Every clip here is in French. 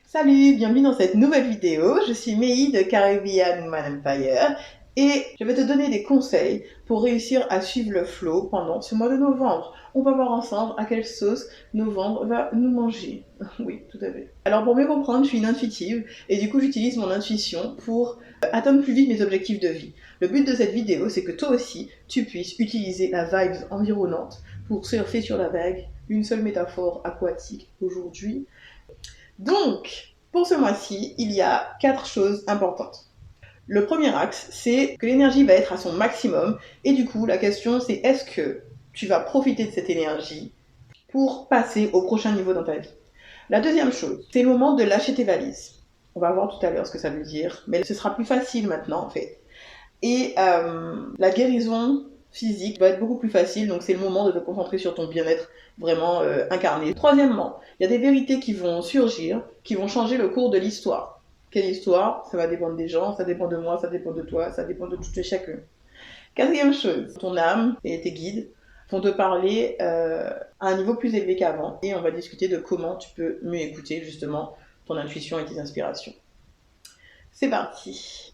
Salut, bienvenue dans cette nouvelle vidéo. Je suis Mei de Caribbean Woman Empire et je vais te donner des conseils pour réussir à suivre le flow pendant ce mois de novembre. On va voir ensemble à quelle sauce novembre va nous manger. Oui, tout à fait. Alors pour mieux comprendre, je suis une intuitive et du coup j'utilise mon intuition pour atteindre plus vite mes objectifs de vie. Le but de cette vidéo, c'est que toi aussi, tu puisses utiliser la vibe environnante pour surfer sur la vague. Une seule métaphore aquatique aujourd'hui. Donc, pour ce mois-ci, il y a 4 choses importantes. Le premier axe, c'est que l'énergie va être à son maximum. Et du coup, la question, c'est est-ce que tu vas profiter de cette énergie pour passer au prochain niveau dans ta vie? La deuxième chose, c'est le moment de lâcher tes valises. On va voir tout à l'heure ce que ça veut dire, mais ce sera plus facile maintenant en fait. Et la guérison physique va être beaucoup plus facile, donc c'est le moment de te concentrer sur ton bien-être vraiment incarné. Troisièmement, il y a des vérités qui vont surgir, qui vont changer le cours de l'histoire. Quelle histoire? Ça va dépendre des gens, ça dépend de moi, ça dépend de toi, ça dépend de tout et chacun. Quatrième chose, ton âme et tes guides vont te parler à un niveau plus élevé qu'avant, et on va discuter de comment tu peux mieux écouter justement ton intuition et tes inspirations. C'est parti.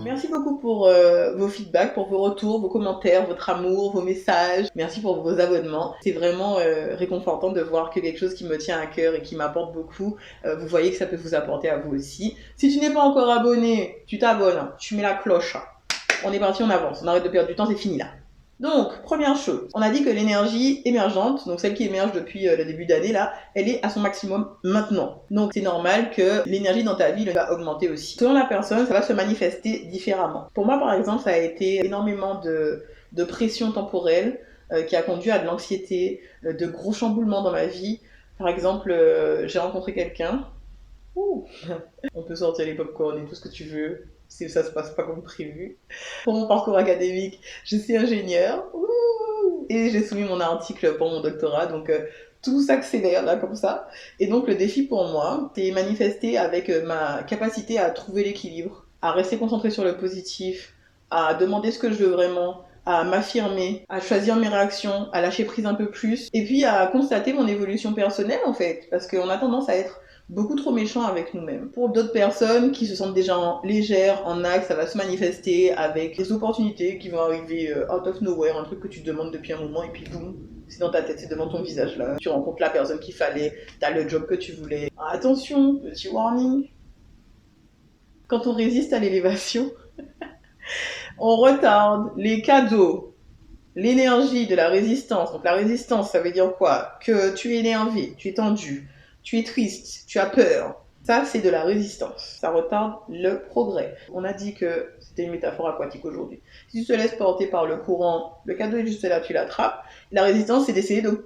Merci beaucoup pour vos feedbacks, pour vos retours, vos commentaires, votre amour, vos messages. Merci pour vos abonnements. C'est vraiment réconfortant de voir que quelque chose qui me tient à cœur et qui m'apporte beaucoup, vous voyez que ça peut vous apporter à vous aussi. Si tu n'es pas encore abonné, tu t'abonnes, tu mets la cloche. On est parti, on avance. On arrête de perdre du temps, c'est fini là. Donc, première chose, on a dit que l'énergie émergente, donc celle qui émerge depuis le début d'année là, elle est à son maximum maintenant. Donc c'est normal que l'énergie dans ta vie va augmenter aussi. Selon la personne, ça va se manifester différemment. Pour moi par exemple, ça a été énormément de pression temporelle qui a conduit à de l'anxiété, de gros chamboulements dans ma vie. Par exemple, j'ai rencontré quelqu'un. Ouh. On peut sortir les popcorn et tout ce que tu veux, si ça se passe pas comme prévu. Pour mon parcours académique, je suis ingénieure. Ouh. Et j'ai soumis mon article pour mon doctorat, donc tout s'accélère là comme ça. Et donc le défi pour moi, c'est manifesté avec ma capacité à trouver l'équilibre, à rester concentrée sur le positif, à demander ce que je veux vraiment, à m'affirmer, à choisir mes réactions, à lâcher prise un peu plus, et puis à constater mon évolution personnelle en fait, parce qu'on a tendance à être beaucoup trop méchant avec nous-mêmes. Pour d'autres personnes qui se sentent déjà légères, en axe, ça va se manifester avec des opportunités qui vont arriver out of nowhere, un truc que tu demandes depuis un moment et puis boum, c'est dans ta tête, c'est devant ton visage là. Tu rencontres la personne qu'il fallait, t'as le job que tu voulais. Attention, petit warning. Quand on résiste à l'élévation, on retarde les cadeaux, l'énergie de la résistance. Donc la résistance, ça veut dire quoi? Que tu es énervé, tu es tendu, tu es triste, tu as peur. Ça, c'est de la résistance. Ça retarde le progrès. On a dit que c'était une métaphore aquatique aujourd'hui. Si tu te laisses porter par le courant, le cadeau est juste là, tu l'attrapes. La résistance, c'est d'essayer de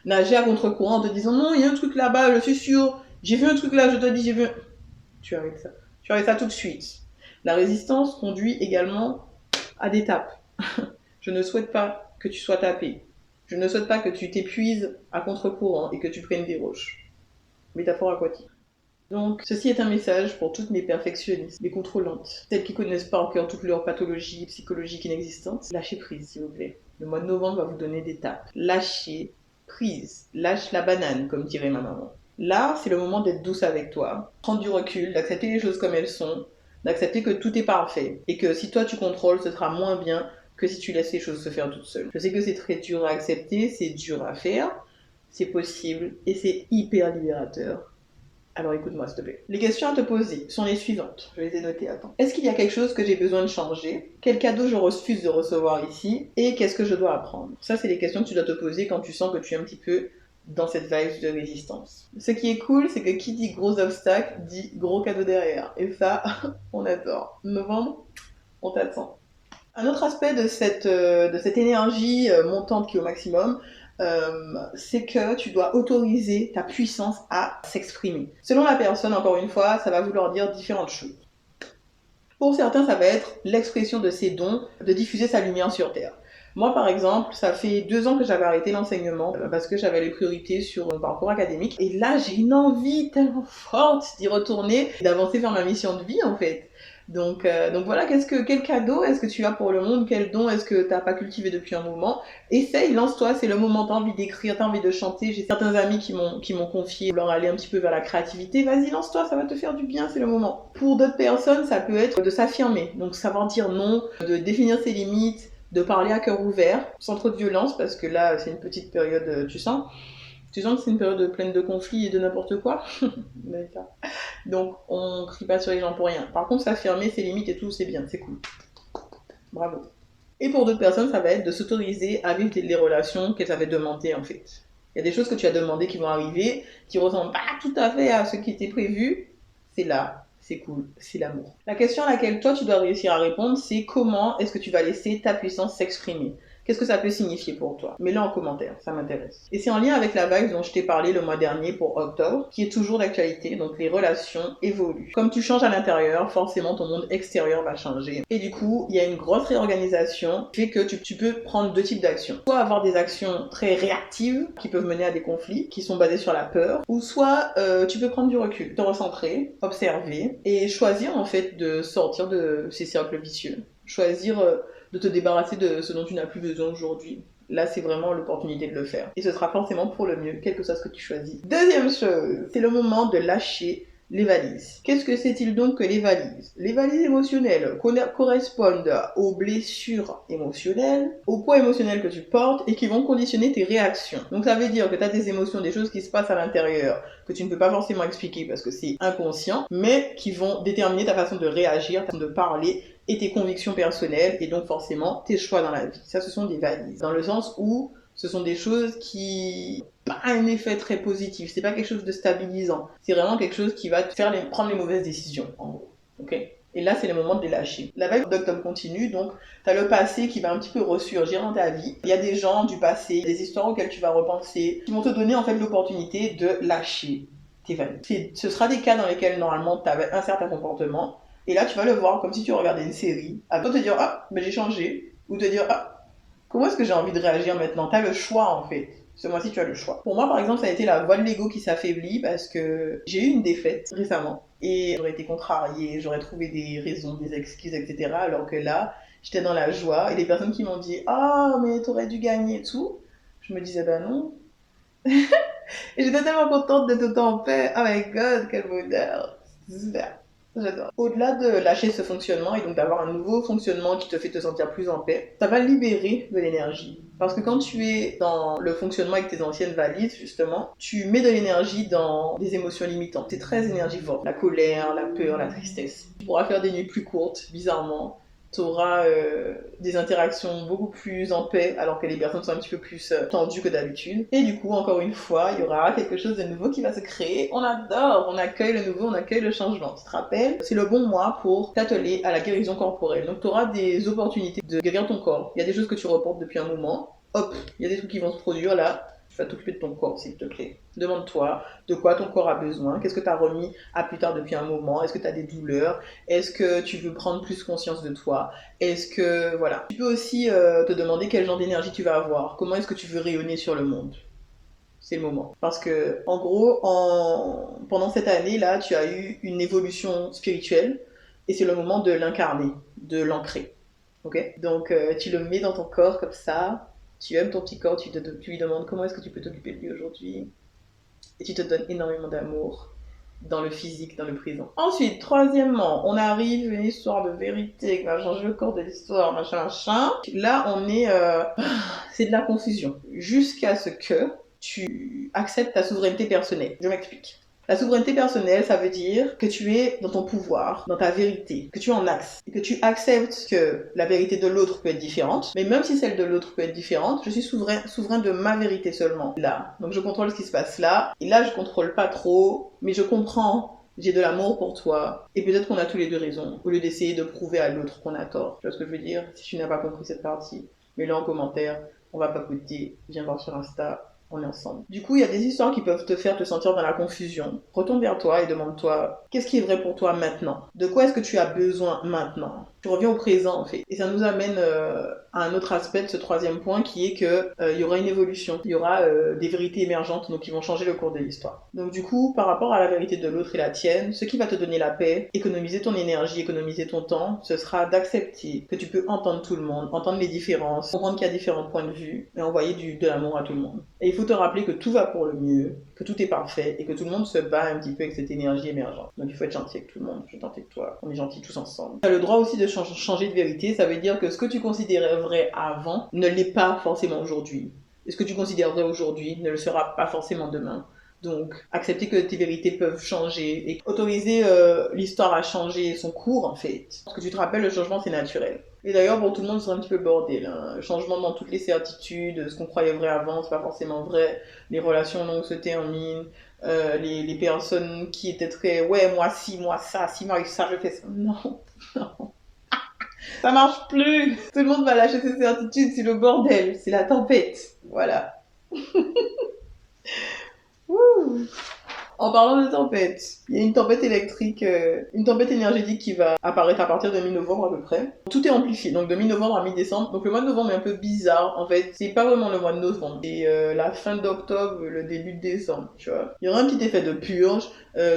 nager à contre-courant en te disant non, il y a un truc là-bas, je suis sûr. J'ai vu un truc là, je te dis, j'ai vu. Tu arrêtes ça. Tu arrêtes ça tout de suite. La résistance conduit également à des tapes. Je ne souhaite pas que tu sois tapé. Je ne souhaite pas que tu t'épuises à contre-courant et que tu prennes des roches. Métaphore aquatique. Donc, ceci est un message pour toutes mes perfectionnistes, mes contrôlantes, celles qui connaissent pas encore toutes leurs pathologies psychologiques inexistantes. Lâchez prise, s'il vous plaît. Le mois de novembre va vous donner des tapes. Lâchez prise. Lâche la banane, comme dirait ma maman. Là, c'est le moment d'être douce avec toi, prendre du recul, d'accepter les choses comme elles sont, d'accepter que tout est parfait et que si toi tu contrôles, ce sera moins bien que si tu laisses les choses se faire toutes seules. Je sais que c'est très dur à accepter, c'est dur à faire, c'est possible et c'est hyper libérateur. Alors écoute-moi s'il te plaît. Les questions à te poser sont les suivantes. Je les ai notées, attends. Est-ce qu'il y a quelque chose que j'ai besoin de changer? Quel cadeau je refuse de recevoir ici? Et qu'est-ce que je dois apprendre? Ça, c'est les questions que tu dois te poser quand tu sens que tu es un petit peu dans cette vibe de résistance. Ce qui est cool, c'est que qui dit gros obstacle dit gros cadeau derrière. Et ça, on adore. Novembre, on t'attend. Un autre aspect de cette énergie montante qui est au maximum, c'est que tu dois autoriser ta puissance à s'exprimer. Selon la personne, encore une fois, ça va vouloir dire différentes choses. Pour certains, ça va être l'expression de ses dons, de diffuser sa lumière sur Terre. Moi, par exemple, ça fait 2 ans que j'avais arrêté l'enseignement parce que j'avais les priorités sur mon parcours académique. Et là, j'ai une envie tellement forte d'y retourner, d'avancer vers ma mission de vie, en fait. Donc voilà, quel cadeau est-ce que tu as pour le monde? Quel don est-ce que tu n'as pas cultivé depuis un moment? Essaye, lance-toi, c'est le moment, t'as envie d'écrire, t'as envie de chanter. J'ai certains amis qui m'ont confié vouloir aller un petit peu vers la créativité. Vas-y, lance-toi, ça va te faire du bien, c'est le moment. Pour d'autres personnes, ça peut être de s'affirmer, donc savoir dire non, de définir ses limites, de parler à cœur ouvert, sans trop de violence, parce que là, c'est une petite période, tu sens que c'est une période pleine de conflits et de n'importe quoi. D'accord. Donc, on crie pas sur les gens pour rien. Par contre, s'affirmer ses limites et tout, c'est bien, c'est cool. Bravo. Et pour d'autres personnes, ça va être de s'autoriser à vivre les relations qu'elles avaient demandées, en fait. Il y a des choses que tu as demandées qui vont arriver, qui ressemblent pas tout à fait à ce qui était prévu. C'est là, c'est cool, c'est l'amour. La question à laquelle toi, tu dois réussir à répondre, c'est comment est-ce que tu vas laisser ta puissance s'exprimer? Qu'est-ce que ça peut signifier pour toi? Mets-le en commentaire, ça m'intéresse. Et c'est en lien avec la vague dont je t'ai parlé le mois dernier pour octobre, qui est toujours d'actualité, donc les relations évoluent. Comme tu changes à l'intérieur, forcément ton monde extérieur va changer. Et du coup, il y a une grosse réorganisation qui fait que tu peux prendre deux types d'actions. Soit avoir des actions très réactives, qui peuvent mener à des conflits, qui sont basées sur la peur, ou soit tu peux prendre du recul, te recentrer, observer, et choisir en fait de sortir de ces cercles vicieux. Choisir de te débarrasser de ce dont tu n'as plus besoin aujourd'hui. Là, c'est vraiment l'opportunité de le faire. Et ce sera forcément pour le mieux, quel que soit ce que tu choisis. Deuxième chose, c'est le moment de lâcher les valises. Qu'est-ce que c'est-il donc que les valises? Les valises émotionnelles correspondent aux blessures émotionnelles, au poids émotionnel que tu portes et qui vont conditionner tes réactions. Donc ça veut dire que tu as des émotions, des choses qui se passent à l'intérieur que tu ne peux pas forcément expliquer parce que c'est inconscient, mais qui vont déterminer ta façon de réagir, ta façon de parler et tes convictions personnelles et donc forcément tes choix dans la vie. Ça, ce sont des valises. Dans le sens où ce sont des choses qui n'ont pas un effet très positif. C'est pas quelque chose de stabilisant. C'est vraiment quelque chose qui va te faire prendre les mauvaises décisions, en gros. Ok? Et là, c'est le moment de les lâcher. La vague d'octobre continue, donc tu as le passé qui va un petit peu ressurgir dans ta vie. Il y a des gens du passé, des histoires auxquelles tu vas repenser, qui vont te donner en fait l'opportunité de lâcher tes valises. Ce sera des cas dans lesquels normalement tu avais un certain comportement. Et là, tu vas le voir comme si tu regardais une série. À toi de te dire, ah, mais j'ai changé. Ou te dire, ah, comment est-ce que j'ai envie de réagir maintenant? Tu as le choix, en fait. Ce mois-ci, tu as le choix. Pour moi, par exemple, ça a été la voix de l'ego qui s'affaiblit parce que j'ai eu une défaite récemment. Et j'aurais été contrariée, j'aurais trouvé des raisons, des excuses, etc. Alors que là, j'étais dans la joie. Et les personnes qui m'ont dit, ah, mais t'aurais dû gagner et tout. Je me disais, ben non. Et j'étais tellement contente d'être autant en paix. Oh my god, quel bonheur. Super. J'adore. Au-delà de lâcher ce fonctionnement et donc d'avoir un nouveau fonctionnement qui te fait te sentir plus en paix, ça va libérer de l'énergie. Parce que quand tu es dans le fonctionnement avec tes anciennes valises, justement, tu mets de l'énergie dans des émotions limitantes. C'est très énergivore. La colère, la peur, la tristesse. Tu pourras faire des nuits plus courtes, bizarrement. Tu auras des interactions beaucoup plus en paix alors que les personnes sont un petit peu plus tendues que d'habitude. Et du coup, encore une fois, il y aura quelque chose de nouveau qui va se créer. On adore, on accueille le nouveau, on accueille le changement. Tu te rappelles? C'est le bon mois pour t'atteler à la guérison corporelle. Donc tu auras des opportunités de guérir ton corps. Il y a des choses que tu reportes depuis un moment. Hop, il y a des trucs qui vont se produire là. Tu vas t'occuper de ton corps, s'il te plaît. Demande-toi de quoi ton corps a besoin. Qu'est-ce que tu as remis à plus tard depuis un moment? Est-ce que tu as des douleurs? Est-ce que tu veux prendre plus conscience de toi? Est-ce que, voilà. Tu peux aussi te demander quel genre d'énergie tu vas avoir. Comment est-ce que tu veux rayonner sur le monde? C'est le moment. Parce que, en gros, pendant cette année-là, tu as eu une évolution spirituelle. Et c'est le moment de l'incarner, de l'ancrer. Ok? Donc, tu le mets dans ton corps comme ça. Tu aimes ton petit corps, tu lui demandes comment est-ce que tu peux t'occuper de lui aujourd'hui. Et tu te donnes énormément d'amour dans le physique, dans le présent. Ensuite, troisièmement, on arrive à une histoire de vérité qui va changer le cours de l'histoire, machin, machin. Là, c'est de la confusion. Jusqu'à ce que tu acceptes ta souveraineté personnelle. Je m'explique. La souveraineté personnelle, ça veut dire que tu es dans ton pouvoir, dans ta vérité, que tu es en axe, et que tu acceptes que la vérité de l'autre peut être différente, mais même si celle de l'autre peut être différente, je suis souverain de ma vérité seulement, là. Donc je contrôle ce qui se passe là, et là je contrôle pas trop, mais je comprends, j'ai de l'amour pour toi, et peut-être qu'on a tous les deux raison, au lieu d'essayer de prouver à l'autre qu'on a tort. Tu vois ce que je veux dire? Si tu n'as pas compris cette partie, mets-le en commentaire, on va papoter, viens voir sur Insta. On est ensemble. Du coup, il y a des histoires qui peuvent te faire te sentir dans la confusion. Retourne vers toi et demande-toi, qu'est-ce qui est vrai pour toi maintenant? De quoi est-ce que tu as besoin maintenant? Tu reviens au présent en fait. Et ça nous amène à un autre aspect de ce troisième point qui est que il y aura une évolution. Il y aura des vérités émergentes donc qui vont changer le cours de l'histoire. Donc du coup, par rapport à la vérité de l'autre et la tienne, ce qui va te donner la paix, économiser ton énergie, économiser ton temps, ce sera d'accepter que tu peux entendre tout le monde, entendre les différences, comprendre qu'il y a différents points de vue et envoyer de l'amour à tout le monde. Et il faut te rappeler que tout va pour le mieux, que tout est parfait et que tout le monde se bat un petit peu avec cette énergie émergente. Donc il faut être gentil avec tout le monde, je suis gentil avec toi, on est gentils tous ensemble. Tu as le droit aussi de changer de vérité, ça veut dire que ce que tu considérais vrai avant ne l'est pas forcément aujourd'hui. Et ce que tu considères vrai aujourd'hui ne le sera pas forcément demain. Donc, accepter que tes vérités peuvent changer et autoriser l'histoire à changer son cours, en fait. Parce que tu te rappelles, le changement, c'est naturel. Et d'ailleurs, pour tout le monde, c'est un petit peu le bordel. Hein. Le changement dans toutes les certitudes, ce qu'on croyait vrai avant, c'est pas forcément vrai. Les relations longues se terminent. Les personnes qui étaient très, ouais, moi si, moi ça, si m'arrive ça, je fais ça. Non, non. Ça marche plus. Tout le monde va lâcher ses certitudes, c'est le bordel, c'est la tempête. Voilà. Wouh. En parlant de tempête, il y a une tempête électrique, une tempête énergétique qui va apparaître à partir de mi-novembre à peu près. Tout est amplifié, donc de mi-novembre à mi-décembre. Donc le mois de novembre est un peu bizarre, en fait. C'est pas vraiment le mois de novembre, c'est la fin d'octobre, le début de décembre, tu vois. Il y aura un petit effet de purge.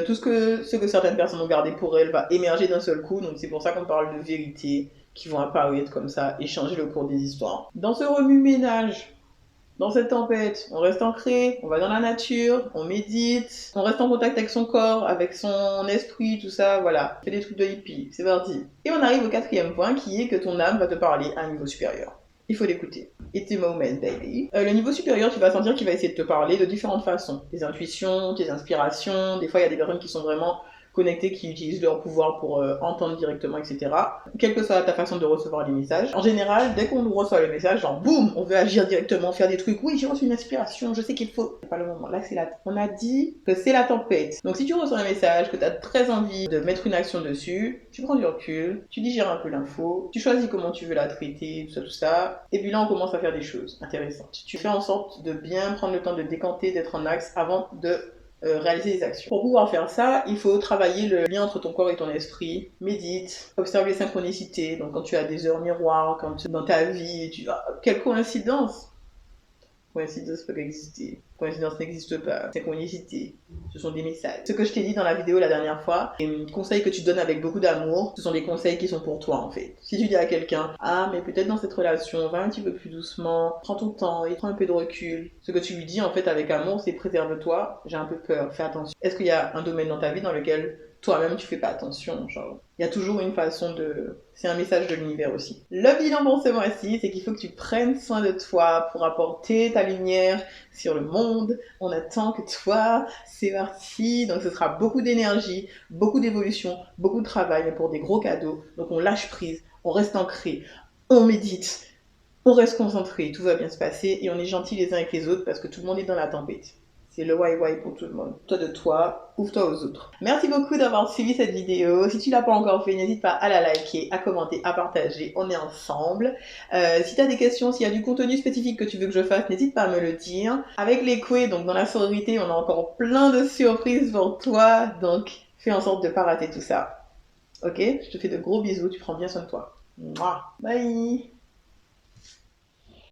Tout ce que certaines personnes ont gardé pour elles va émerger d'un seul coup, donc c'est pour ça qu'on parle de vérité qui vont apparaître comme ça et changer le cours des histoires. Dans ce remue-ménage, dans cette tempête, on reste ancré, on va dans la nature, on médite, on reste en contact avec son corps, avec son esprit, tout ça, voilà. Fais des trucs de hippie, c'est parti. Et on arrive au quatrième point qui est que ton âme va te parler à un niveau supérieur. Il faut l'écouter. It's a moment, baby. Le niveau supérieur, tu vas sentir qu'il va essayer de te parler de différentes façons. Tes intuitions, tes inspirations. Des fois, il y a des personnes qui sont vraiment connectés qui utilisent leur pouvoir pour entendre directement, etc. Quelle que soit ta façon de recevoir les messages. En général, dès qu'on nous reçoit le message, genre boum, on veut agir directement, faire des trucs. Oui, j'ai reçu une inspiration, je sais qu'il faut. C'est pas le moment. Là, on a dit que c'est la tempête. Donc si tu reçois un message, que tu as très envie de mettre une action dessus, tu prends du recul, tu digères un peu l'info, tu choisis comment tu veux la traiter, tout ça. Et puis là, on commence à faire des choses intéressantes. Tu fais en sorte de bien prendre le temps de décanter, d'être en axe avant de réaliser des actions. Pour pouvoir faire ça, il faut travailler le lien entre ton corps et ton esprit, médite, observe les synchronicités, donc quand tu as des heures miroirs, quand dans ta vie, quelle coïncidence! Coïncidence peut exister. Coïncidence n'existe pas. Synchronicité. Ce sont des messages. Ce que je t'ai dit dans la vidéo la dernière fois, les conseils que tu donnes avec beaucoup d'amour, ce sont des conseils qui sont pour toi en fait. Si tu dis à quelqu'un, ah mais peut-être dans cette relation, va un petit peu plus doucement, prends ton temps et prends un peu de recul. Ce que tu lui dis en fait avec amour, c'est préserve-toi, j'ai un peu peur, fais attention. Est-ce qu'il y a un domaine dans ta vie dans lequel toi-même tu fais pas attention, genre il y a toujours une façon de... C'est un message de l'univers aussi. Le bilan pour ce mois-ci, c'est qu'il faut que tu prennes soin de toi pour apporter ta lumière sur le monde. On attend que toi, c'est parti. Donc ce sera beaucoup d'énergie, beaucoup d'évolution, beaucoup de travail, mais pour des gros cadeaux. Donc on lâche prise, on reste ancré, on médite, on reste concentré, tout va bien se passer et on est gentils les uns avec les autres parce que tout le monde est dans la tempête. C'est le why pour tout le monde. Toi de toi, ouvre-toi aux autres. Merci beaucoup d'avoir suivi cette vidéo. Si tu l'as pas encore fait, n'hésite pas à la liker, à commenter, à partager. On est ensemble. Si tu as des questions, s'il y a du contenu spécifique que tu veux que je fasse, n'hésite pas à me le dire. Avec les couets, donc dans la sororité, on a encore plein de surprises pour toi. Donc, fais en sorte de pas rater tout ça. Ok? Je te fais de gros bisous. Tu prends bien soin de toi. Mouah. Bye!